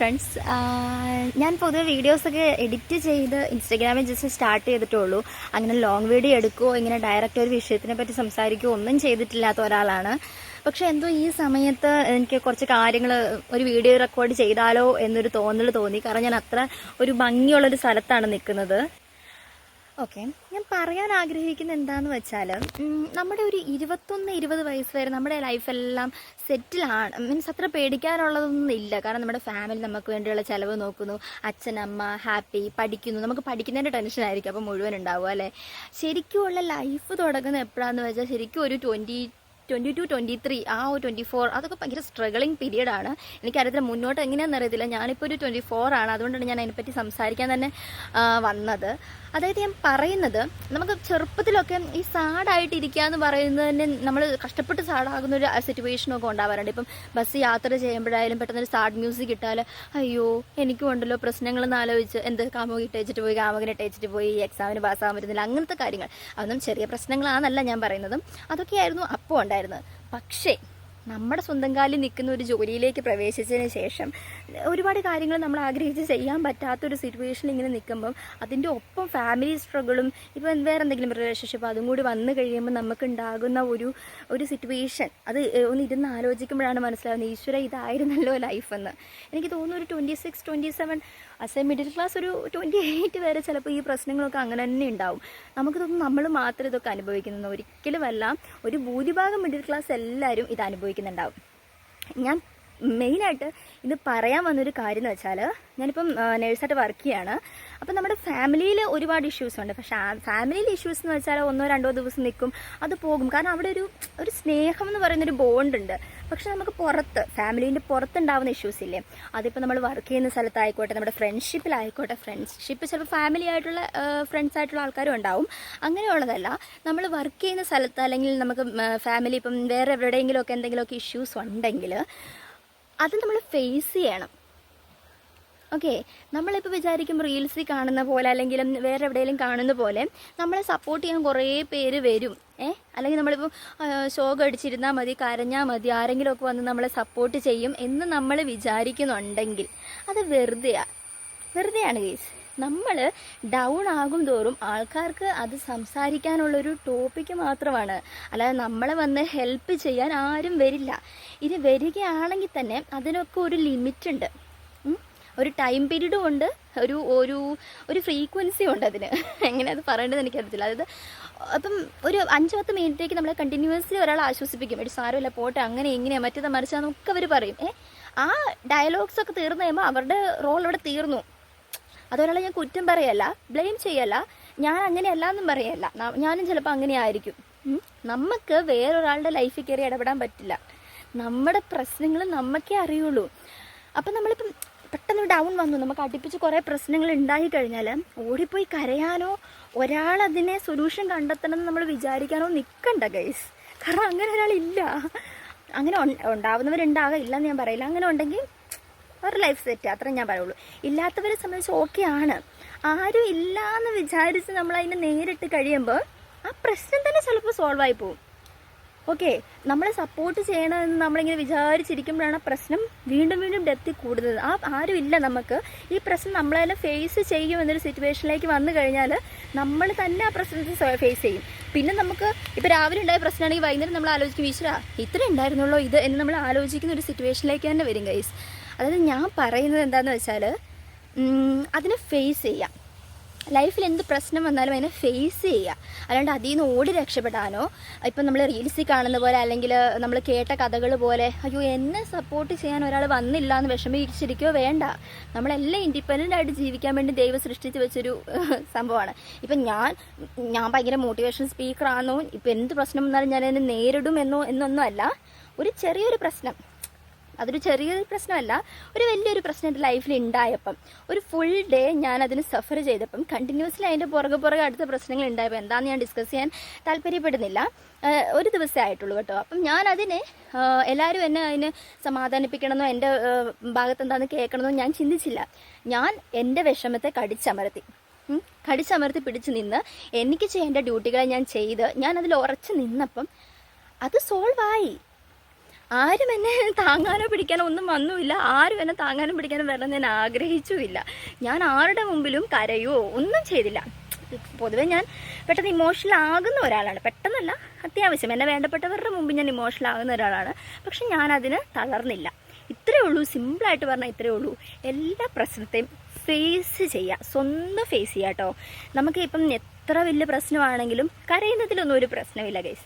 Friends, ഞാൻ പൊതുവെ വീഡിയോസൊക്കെ എഡിറ്റ് ചെയ്ത് ഇൻസ്റ്റഗ്രാമിൽ ജസ്റ്റ് സ്റ്റാർട്ട് ചെയ്തിട്ടുള്ളൂ. അങ്ങനെ ലോങ് വീഡിയോ എടുക്കുകയോ ഇങ്ങനെ ഡയറക്റ്റ് ഒരു വിഷയത്തിനെ പറ്റി സംസാരിക്കുകയോ ഒന്നും ചെയ്തിട്ടില്ലാത്ത ഒരാളാണ്. പക്ഷെ എന്തോ ഈ സമയത്ത് എനിക്ക് കുറച്ച് കാര്യങ്ങൾ ഒരു വീഡിയോ റെക്കോർഡ് ചെയ്താലോ എന്നൊരു തോന്നൽ തോന്നി. കാരണം ഞാൻ അത്ര ഒരു ഭംഗിയുള്ളൊരു സ്ഥലത്താണ് നിൽക്കുന്നത്. ഓക്കെ, ഞാൻ പറയാൻ ആഗ്രഹിക്കുന്ന എന്താണെന്ന് വെച്ചാൽ, നമ്മുടെ ഒരു 21-20 വയസ്സ് വരെ നമ്മുടെ ലൈഫെല്ലാം സെറ്റിലാണ്. മീൻസ് അത്ര പേടിക്കാനുള്ളതൊന്നും ഇല്ല. കാരണം നമ്മുടെ ഫാമിലി നമുക്ക് വേണ്ടിയുള്ള ചിലവ് നോക്കുന്നു, അച്ഛൻ അമ്മ ഹാപ്പി, പഠിക്കുന്നു. നമുക്ക് പഠിക്കുന്നതിൻ്റെ ടെൻഷനായിരിക്കും അപ്പോൾ മുഴുവൻ ഉണ്ടാവുക അല്ലേ. ശരിക്കുമുള്ള ലൈഫ് തുടങ്ങുന്നത് എപ്പോഴാണെന്ന് വെച്ചാൽ ശരിക്കും ഒരു 22, 23, ആ ഒരു 24 അതൊക്കെ ഭയങ്കര സ്ട്രഗിളിങ് പീരീഡാണ്. എനിക്കറിയത്തില്ല മുന്നോട്ട് എങ്ങനെയാണെന്ന് അറിയത്തില്ല. ഞാനിപ്പോൾ ഒരു 24 ആണ്. അതുകൊണ്ടാണ് ഞാൻ അതിനെപ്പറ്റി സംസാരിക്കാൻ തന്നെ വന്നത്. അതായത് ഞാൻ പറയുന്നത്, നമുക്ക് ചെറുപ്പത്തിലൊക്കെ ഈ സാഡായിട്ട് ഇരിക്കുക എന്ന് പറയുന്നത് തന്നെ നമ്മൾ കഷ്ടപ്പെട്ട് സാഡാകുന്ന ഒരു സിറ്റുവേഷനൊക്കെ ഉണ്ടാവാറുണ്ട്. ഇപ്പം ബസ് യാത്ര ചെയ്യുമ്പോഴായാലും പെട്ടെന്നൊരു സാഡ് മ്യൂസിക് ഇട്ടാൽ അയ്യോ എനിക്കും ഉണ്ടല്ലോ പ്രശ്നങ്ങളെന്ന് ആലോചിച്ച് കാമുകി ഇട്ടേച്ചിട്ട് പോയി, കാമുകനെ ഇട്ടേച്ചിട്ട് പോയി, എക്സാമിന് പാസ്സാകാൻ പറ്റുന്നില്ല, അങ്ങനത്തെ കാര്യങ്ങൾ. അതൊന്നും ചെറിയ പ്രശ്നങ്ങളാണെന്നല്ല ഞാൻ പറയുന്നത്. അതൊക്കെയായിരുന്നു അപ്പോൾ ഉണ്ടായിരുന്നത്. പക്ഷേ നമ്മുടെ സ്വന്തം കാലിൽ നിൽക്കുന്ന ഒരു ജോലിയിലേക്ക് പ്രവേശിച്ചതിന് ശേഷം ഒരുപാട് കാര്യങ്ങൾ നമ്മൾ ആഗ്രഹിച്ച് ചെയ്യാൻ പറ്റാത്തൊരു സിറ്റുവേഷനിൽ ഇങ്ങനെ നിൽക്കുമ്പം അതിൻ്റെ ഒപ്പം ഫാമിലി സ്ട്രഗിളും ഇപ്പം വേറെ എന്തെങ്കിലും റിലേഷൻഷിപ്പ് അതും കൂടി വന്നു കഴിയുമ്പോൾ നമുക്കുണ്ടാകുന്ന ഒരു സിറ്റുവേഷൻ അത് ഒന്ന് ഇരുന്ന് ആലോചിക്കുമ്പോഴാണ് മനസ്സിലാവുന്നത്, ഈശ്വര ഇതായിരുന്നല്ലോ ലൈഫെന്ന്. എനിക്ക് തോന്നുന്നു ഒരു 26, 27 ആസ് എ മിഡിൽ ക്ലാസ് ഒരു 28 വരെ ചിലപ്പോൾ ഈ പ്രശ്നങ്ങളൊക്കെ അങ്ങനെ തന്നെ ഉണ്ടാവും. നമുക്ക് തോന്നുന്നു നമ്മൾ മാത്രം ഇതൊക്കെ അനുഭവിക്കുന്നത്. ഒരിക്കലുമല്ല, ഒരു ഭൂരിഭാഗം മിഡിൽ ക്ലാസ് എല്ലാവരും ഇത് അനുഭവിക്കുന്നുണ്ടാവും. ഞാൻ മെയിനായിട്ട് ഇത് പറയാൻ വന്നൊരു കാര്യം എന്ന് വെച്ചാൽ, ഞാനിപ്പം നേഴ്സായിട്ട് വർക്ക് ചെയ്യാണ്. അപ്പം നമ്മുടെ ഫാമിലിയിൽ ഒരുപാട് ഇഷ്യൂസ് ഉണ്ട്. പക്ഷേ ആ ഫാമിലിയിൽ ഇഷ്യൂസ് എന്ന് വെച്ചാൽ 1-2 ദിവസം നിൽക്കും, അത് പോകും. കാരണം അവിടെ ഒരു സ്നേഹം എന്ന് പറയുന്നൊരു ബോണ്ട് ഉണ്ട്. പക്ഷെ നമുക്ക് ഫാമിലീൻ്റെ പുറത്തുണ്ടാവുന്ന ഇഷ്യൂസ് ഇല്ലേ, അതിപ്പോൾ നമ്മൾ വർക്ക് ചെയ്യുന്ന സ്ഥലത്തായിക്കോട്ടെ, നമ്മുടെ ഫ്രണ്ട്ഷിപ്പിലായിക്കോട്ടെ, ഫ്രണ്ട്ഷിപ്പ് ചിലപ്പോൾ ഫാമിലി ആയിട്ടുള്ള ഫ്രണ്ട്സ് ആയിട്ടുള്ള ആൾക്കാരും ഉണ്ടാവും. അങ്ങനെയുള്ളതല്ല, നമ്മൾ വർക്ക് ചെയ്യുന്ന സ്ഥലത്ത് അല്ലെങ്കിൽ നമുക്ക് ഫാമിലി ഇപ്പം വേറെ എവിടെയെങ്കിലുമൊക്കെ എന്തെങ്കിലുമൊക്കെ ഇഷ്യൂസ് ഉണ്ടെങ്കിൽ അത് നമ്മൾ ഫേസ് ചെയ്യണം. ഓക്കെ, നമ്മളിപ്പോൾ വിചാരിക്കും റീൽസിൽ കാണുന്ന പോലെ അല്ലെങ്കിൽ വേറെ എവിടെയെങ്കിലും കാണുന്ന പോലെ നമ്മളെ സപ്പോർട്ട് ചെയ്യാൻ കുറേ പേര് വരും. അല്ലെങ്കിൽ നമ്മളിപ്പോൾ ഷോക്ക് അടിച്ചിരുന്നാൽ മതി, കരഞ്ഞാൽ മതി, ആരെങ്കിലുമൊക്കെ വന്ന് നമ്മളെ സപ്പോർട്ട് ചെയ്യും എന്ന് നമ്മൾ വിചാരിക്കുന്നുണ്ടെങ്കിൽ അത് വെറുതെയാണ് ഗൈസ്. നമ്മൾ ഡൗൺ ആകും തോറും ആൾക്കാർക്ക് അത് സംസാരിക്കാനുള്ളൊരു ടോപ്പിക്ക് മാത്രമാണ്. അല്ലാതെ നമ്മളെ വന്ന് ഹെൽപ്പ് ചെയ്യാൻ ആരും വരില്ല. ഇത് വരികയാണെങ്കിൽ തന്നെ അതിനൊക്കെ ഒരു ലിമിറ്റ് ഉണ്ട്, ഒരു ടൈം പീരീഡും ഉണ്ട്, ഒരു ഫ്രീക്വൻസി ഉണ്ട്. അതിന് എങ്ങനെ അത് പറയേണ്ടത് എനിക്കറിയത്തില്ല. അതായത് അപ്പം ഒരു 5-10 മിനിറ്റേക്ക് നമ്മളെ കണ്ടിന്യൂസ്ലി ഒരാൾ ആശ്വസിപ്പിക്കും, ഒരു സാരമില്ല പോട്ടെ, അങ്ങനെ ഇങ്ങനെ മറ്റേത് മറിച്ചാന്നൊക്കെ അവർ പറയും. ആ ഡയലോഗ്സ് ഒക്കെ തീർന്നു കഴിയുമ്പോൾ അവരുടെ റോൾ അവിടെ തീർന്നു. അതൊരാളെ ഞാൻ കുറ്റം പറയല്ല, ബ്ലെയിം ചെയ്യല്ല, ഞാൻ അങ്ങനെയല്ല എന്നും പറയല്ല. ഞാനും ചിലപ്പോൾ അങ്ങനെ ആയിരിക്കും. നമുക്ക് വേറൊരാളുടെ ലൈഫിൽ കയറി ഇടപെടാൻ പറ്റില്ല. നമ്മുടെ പ്രശ്നങ്ങൾ നമുക്കേ അറിയുള്ളൂ. അപ്പം നമ്മളിപ്പം പെട്ടെന്ന് ഡൗൺ വന്നു, നമുക്ക് അടുപ്പിച്ച് കുറേ പ്രശ്നങ്ങൾ ഉണ്ടായി കഴിഞ്ഞാൽ ഓടിപ്പോയി കരയാനോ ഒരാളതിനെ സൊല്യൂഷൻ കണ്ടെത്തണമെന്ന് നമ്മൾ വിചാരിക്കാനോ നിൽക്കണ്ട ഗൈസ്. കാരണം അങ്ങനെ ഒരാളില്ല. അങ്ങനെ ഉണ്ടാവുന്നവരുണ്ടാകാം, ഇല്ലെന്ന് ഞാൻ പറയില്ല. അങ്ങനെ ഉണ്ടെങ്കിൽ അവരുടെ ലൈഫ് സെറ്റ്, അത്ര ഞാൻ പറയുള്ളൂ. ഇല്ലാത്തവരെ സംബന്ധിച്ച് ഓക്കെ ആണ്. ആരും ഇല്ല എന്ന് വിചാരിച്ച് നമ്മളതിനെ നേരിട്ട് കഴിയുമ്പോൾ ആ പ്രശ്നം തന്നെ ചിലപ്പോൾ സോൾവ് ആയി പോകും. ഓക്കെ, നമ്മളെ സപ്പോർട്ട് ചെയ്യണമെന്ന് നമ്മളിങ്ങനെ വിചാരിച്ചിരിക്കുമ്പോഴാണ് പ്രശ്നം വീണ്ടും ഡെപ്തി കൂടുന്നത്. ആരും ഇല്ല, നമുക്ക് ഈ പ്രശ്നം നമ്മളെല്ലാം ഫേസ് ചെയ്യും എന്നൊരു സിറ്റുവേഷനിലേക്ക് വന്നു കഴിഞ്ഞാൽ നമ്മൾ തന്നെ ആ പ്രശ്നത്തെ ഫേസ് ചെയ്യും. പിന്നെ നമുക്ക് ഇപ്പോൾ രാവിലെ ഉണ്ടായ പ്രശ്നമാണെങ്കിൽ വൈകുന്നേരം നമ്മൾ ആലോചിക്കും, ഈശ്വര ഇത്ര ഉണ്ടായിരുന്നുള്ളൂ ഇത് എന്ന് നമ്മൾ ആലോചിക്കുന്ന ഒരു സിറ്റുവേഷനിലേക്ക് തന്നെ വരും ഗൈസ്. അതായത് ഞാൻ പറയുന്നത് എന്താണെന്ന് വെച്ചാൽ, അതിനെ ഫേസ് ചെയ്യാം. ലൈഫിൽ എന്ത് പ്രശ്നം വന്നാലും അതിനെ ഫേസ് ചെയ്യുക. അല്ലാണ്ട് അതിൽ നിന്ന് ഓടി രക്ഷപ്പെടാനോ, ഇപ്പം നമ്മൾ റീൽസിൽ കാണുന്ന പോലെ അല്ലെങ്കിൽ നമ്മൾ കേട്ട കഥകൾ പോലെ അയ്യോ എന്നെ സപ്പോർട്ട് ചെയ്യാൻ ഒരാൾ വന്നില്ല എന്ന് വിഷമിച്ചിരിക്കുകയോ വേണ്ട. നമ്മളെല്ലാം ഇൻഡിപെൻഡൻ്റ് ആയിട്ട് ജീവിക്കാൻ വേണ്ടി ദൈവം സൃഷ്ടിച്ച് വെച്ചൊരു സംഭവമാണ്. ഇപ്പം ഞാൻ ഭയങ്കര മോട്ടിവേഷൻ സ്പീക്കറാണെന്നോ ഇപ്പം എന്ത് പ്രശ്നം വന്നാലും ഞാൻ അതിനെ നേരിടും എന്നൊന്നും അല്ല. ഒരു ചെറിയൊരു പ്രശ്നം, അതൊരു ചെറിയൊരു പ്രശ്നമല്ല, ഒരു വലിയൊരു പ്രശ്നം എൻ്റെ ലൈഫിൽ ഉണ്ടായപ്പം ഒരു ഫുൾ ഡേ ഞാൻ അതിന് സഫർ ചെയ്തപ്പം കണ്ടിന്യൂസ്ലി അതിൻ്റെ പുറകെ അടുത്ത പ്രശ്നങ്ങൾ ഉണ്ടായപ്പോൾ എന്താണെന്ന് ഞാൻ ഡിസ്കസ് ചെയ്യാൻ താല്പര്യപ്പെടുന്നില്ല. ഒരു ദിവസമേ ആയിട്ടുള്ളൂ കേട്ടോ. അപ്പം ഞാൻ എല്ലാവരും എന്നെ അതിന് സമാധാനിപ്പിക്കണമെന്നോ എൻ്റെ ഭാഗത്ത് എന്താണെന്ന് കേൾക്കണമെന്നോ ഞാൻ ചിന്തിച്ചില്ല. ഞാൻ എൻ്റെ വിഷമത്തെ കടിച്ചമർത്തി പിടിച്ച് നിന്ന് എനിക്ക് ചെയ്യേണ്ട ഡ്യൂട്ടികളെ ഞാൻ ചെയ്ത് ഞാൻ അതിൽ ഉറച്ചു നിന്നപ്പം അത് സോൾവ് ആയി. ആരും എന്നെ താങ്ങാനോ പിടിക്കാനോ ഒന്നും വന്നുമില്ല. ആരും എന്നെ താങ്ങാനും പിടിക്കാനും വരണം ഞാൻ ആഗ്രഹിച്ചുമില്ല. ഞാൻ ആരുടെ മുമ്പിലും കരയോ ഒന്നും ചെയ്തില്ല. പൊതുവെ ഞാൻ പെട്ടെന്ന് ഇമോഷണൽ ആകുന്ന ഒരാളാണ്. പെട്ടെന്നല്ല, അത്യാവശ്യം എന്നെ വേണ്ടപ്പെട്ടവരുടെ മുമ്പിൽ ഞാൻ ഇമോഷണൽ ആകുന്ന ഒരാളാണ്. പക്ഷെ ഞാൻ അതിന് തളർന്നില്ല. ഇത്രയേ ഉള്ളൂ, സിമ്പിളായിട്ട് പറഞ്ഞാൽ ഇത്രയേ ഉള്ളൂ. എല്ലാ പ്രശ്നത്തെയും ഫേസ് ചെയ്യുക, സ്വന്തം ഫേസ് ചെയ്യുക കേട്ടോ. നമുക്ക് ഇപ്പം എത്ര വലിയ പ്രശ്നമാണെങ്കിലും കരയുന്നതിലൊന്നും ഒരു പ്രശ്നമില്ല ഗൈസ്.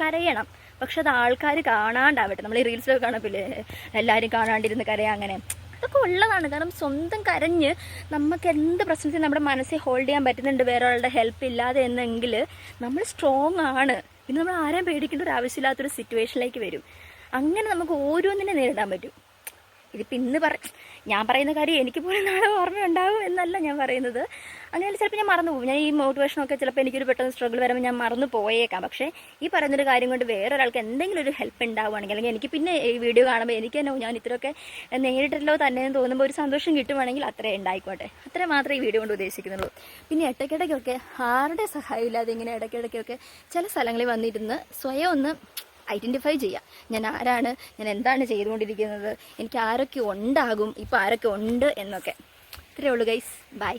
കരയണം, പക്ഷെ അത് ആൾക്കാർ കാണാണ്ടാവട്ടെ. നമ്മൾ ഈ റീൽസിലൊക്കെ കാണപ്പില്ലേ, എല്ലാവരും കാണാണ്ടിരുന്ന് കരയാ, അങ്ങനെ അതൊക്കെ ഉള്ളതാണ്. കാരണം സ്വന്തം കരഞ്ഞ് നമുക്ക് എന്ത് പ്രശ്നത്തിൽ നമ്മുടെ മനസ്സിൽ ഹോൾഡ് ചെയ്യാൻ പറ്റുന്നുണ്ട് വേറെ ഒരാളുടെ ഹെൽപ്പ് ഇല്ലാതെ എന്നെങ്കിൽ നമ്മൾ സ്ട്രോങ് ആണ്. പിന്നെ നമ്മൾ ആരെയും പേടിക്കേണ്ട ഒരു ആവശ്യമില്ലാത്തൊരു സിറ്റുവേഷനിലേക്ക് വരും. അങ്ങനെ നമുക്ക് ഓരോന്നിനെ നേരിടാൻ പറ്റും. ഇതിപ്പോൾ ഇന്ന് ഞാൻ പറയുന്ന കാര്യം എനിക്ക് പോലും നാളെ ഓർമ്മയുണ്ടാകും എന്നല്ല ഞാൻ പറയുന്നത്. അങ്ങനെ ചിലപ്പോൾ ഞാൻ മറന്നു പോകും. ഞാൻ ഈ മോട്ടിവേഷനൊക്കെ ചിലപ്പോൾ എനിക്കൊരു പെട്ടെന്ന് സ്ട്രഗിൾ വരുമ്പോൾ ഞാൻ മറന്നു പോയേക്കാം. പക്ഷേ ഈ പറയുന്നൊരു കാര്യം കൊണ്ട് വേറൊരാൾക്ക് എന്തെങ്കിലും ഒരു ഹെൽപ്പ് ഉണ്ടാവുകയാണെങ്കിൽ, അല്ലെങ്കിൽ എനിക്ക് പിന്നെ ഈ വീഡിയോ കാണുമ്പോൾ എനിക്ക് തന്നെ ഞാൻ ഇത്രയൊക്കെ നേരിട്ടല്ലോ തന്നെ തോന്നുമ്പോൾ ഒരു സന്തോഷം കിട്ടുവാണെങ്കിൽ അത്രേ ഉണ്ടായിക്കോട്ടെ. അത്രേ മാത്രമേ ഈ വീഡിയോ കൊണ്ട് ഉദ്ദേശിക്കുന്നുള്ളൂ. പിന്നെ ഇടയ്ക്കിടയ്ക്കൊക്കെ ആരുടെ സഹായം ഇല്ലാതെ ഇങ്ങനെ ഇടയ്ക്കിടയ്ക്കൊക്കെ ചില സ്ഥലങ്ങളിൽ വന്നിരുന്ന് സ്വയം ഒന്ന് ഐഡൻറ്റിഫൈ ചെയ്യുക. ഞാൻ ആരാണ്, ഞാൻ എന്താണ് ചെയ്തുകൊണ്ടിരിക്കുന്നത്, എനിക്ക് ആരൊക്കെ ഉണ്ടാകും, ഇപ്പോൾ ആരൊക്കെ ഉണ്ട് എന്നൊക്കെ. ഇത്രയേ ഉള്ളൂ ഗൈസ്. ബൈ.